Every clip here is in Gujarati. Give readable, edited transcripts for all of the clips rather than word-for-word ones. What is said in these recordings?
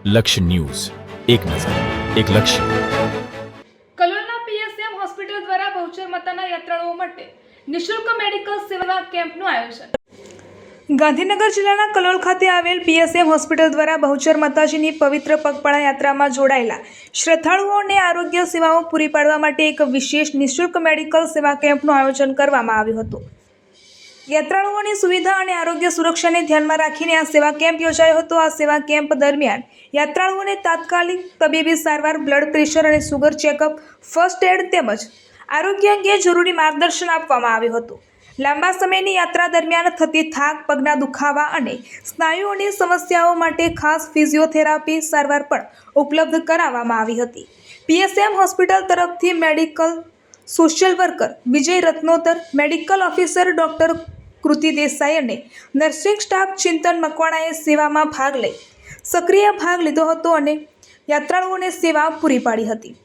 લક્ષ્ય ન્યૂઝ, એક નજર, એક લક્ષ્ય. કલોલના પીએસએમ હોસ્પિટલ દ્વારા બહુચર માતાના યાત્રાળુઓ માટે નિઃશુલ્ક મેડિકલ સેવા કેમ્પનું આયોજન. ગાંધીનગર જિલ્લાના કલોલ ખાતે આવેલ પીએસએમ હોસ્પિટલ દ્વારા બહુચર માતાજીની પવિત્ર પગપાળા યાત્રામાં જોડાયેલા શ્રદ્ધાળુઓને આરોગ્ય સેવાઓ પૂરી પાડવા માટે એક વિશેષ નિઃશુલ્ક મેડિકલ સેવા કેમ્પનું આયોજન કરવામાં આવ્યું હતું. યાત્રાળુઓની સુવિધા અને આરોગ્ય સુરક્ષાને ધ્યાનમાં રાખીને આ સેવા કેમ્પ યોજાયો હતો. આ સેવા કેમ્પ દરમિયાન યાત્રાળુઓને તાત્કાલિક તબીબી સારવાર, બ્લડ પ્રેશર અને સુગર ચેકઅપ, ફર્સ્ટ એડ તેમજ આરોગ્ય અંગે જરૂરી માર્ગદર્શન આપવામાં આવ્યું હતું. લાંબા સમયની યાત્રા દરમિયાન થતી થાક, પગના દુખાવા અને સ્નાયુઓની સમસ્યાઓ માટે ખાસ ફિઝિયોથેરાપી સારવાર પણ ઉપલબ્ધ કરાવવામાં આવી હતી. પીએસએમ હોસ્પિટલ તરફથી મેડિકલ સોશિયલ વર્કર વિજય રત્નોતર, મેડિકલ ઓફિસર ડૉક્ટર કૃતિ દેસાઈ અને નર્સિંગ સ્ટાફ ચિંતન મકવાણાએ સેવામાં ભાગ લઈ સક્રિય ભાગ લીધો હતો અને યાત્રાળુઓને સેવા પૂરી પાડી હતી.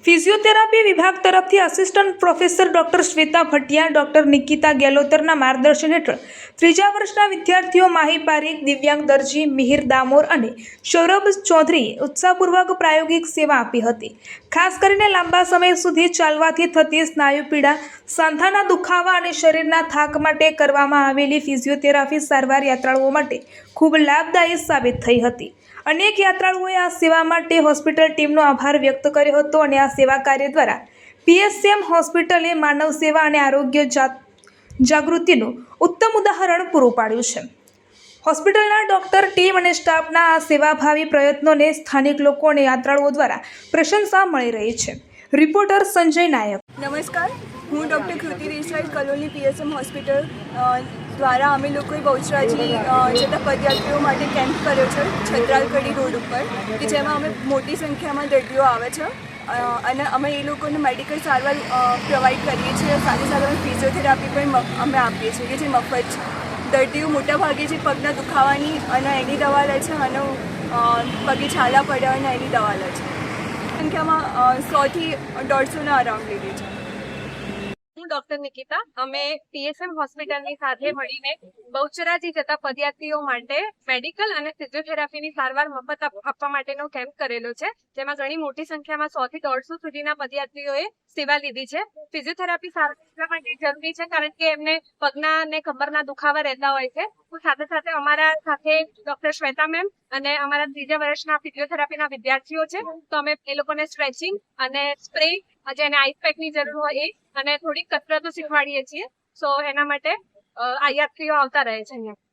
ફિઝિયોથેરાપી વિભાગ તરફથી assistant professor doctor Shweta Bhatia, doctor Nikita ગેલોતરના માર્ગદર્શન હેઠળ ત્રીજા વર્ષના વિદ્યાર્થીઓ માહી પારીખ, દિવ્યાંગ દરજી, મિહિર દામોર અને સૌરભ ચૌધરીએ ઉત્સાહપૂર્વક પ્રાયોગિક સેવા આપી હતી. ખાસ કરીને લાંબા સમય સુધી ચાલવાથી થતી સ્નાયુ પીડા, સાંધાના દુખાવા અને શરીરના થાક માટે કરવામાં આવેલી ફિઝિયોથેરાપી સારવાર યાત્રાળુઓ માટે ખૂબ લાભદાયી સાબિત થઈ હતી. અનેક યાત્રાળુઓએ આ સેવા માટે હોસ્પિટલ ટીમનો આભાર વ્યક્ત કર્યો હતો અને આ સેવા કાર્ય દ્વારા પીએસએમ હોસ્પિટલે માનવ સેવા અને આરોગ્ય જાગૃતિનું ઉત્તમ ઉદાહરણ પૂરું પાડ્યું છે. હોસ્પિટલના ડૉક્ટર, ટીમ અને સ્ટાફના આ સેવાભાવી પ્રયત્નોને સ્થાનિક લોકો અને યાત્રાળુઓ દ્વારા પ્રશંસા મળી રહી છે. રિપોર્ટર સંજય નાયક. નમસ્કાર, હું ડૉક્ટર કૃતિ દેસાઈ, કલોલની પીએસએમ હોસ્પિટલ દ્વારા અમે લોકોએ બહુચરાજી જતા પદયાત્રીઓ માટે કેમ્પ કર્યો છે છત્રાલકડી રોડ ઉપર, કે જેમાં અમે મોટી સંખ્યામાં દર્દીઓ આવે છે અને અમે એ લોકોને મેડિકલ સારવાર પ્રોવાઈડ કરીએ છીએ. સાથે સાથે અમે ફિઝિયોથેરાપી પણ અમે આપીએ છીએ કે જે મફત છે. દર્દીઓ મોટાભાગે જે પગના દુખાવાની અને એની દવા લે છે અને પગે છાલા પડ્યા અને એની દવા લે છે. સંખ્યામાં 100 થી 150ના અરાઉન્ડ લીધી છે. હું ડૉક્ટર નિકિતા, અમે પીએસએમ હોસ્પિટલની સાથે મળીને બહુચરાજી જતા પદયાત્રીઓ માટે મેડિકલ અને ફિઝિયોથેરાપીની સારવાર મફત આપવા માટેનો કેમ્પ કરેલો છે, જેમાં ઘણી મોટી સંખ્યામાં 100 થી 150 સુધીના પદયાત્રીઓએ સેવા લીધી છે. ફિઝિયોથેરાપી સારવાર એટલા માટે જરૂરી છે કારણ કે એમને પગના અને કમરના દુખાવા રહેતા હોય છે. સાથે સાથે અમારા સાથે ડૉક્ટર શ્વેતા મેમ અને અમારા ત્રીજા વર્ષના ફિઝિયોથેરાપીના વિદ્યાર્થીઓ છે, તો અમે એ લોકોને સ્ટ્રેચિંગ અને સ્પ્રે, જેને આઈસ પેકની જરૂર હોય એ, અને થોડીક કસરતો શીખવાડીએ છીએ. સો એના માટે આ યાત્રીઓ આવતા રહે છે અહીંયા.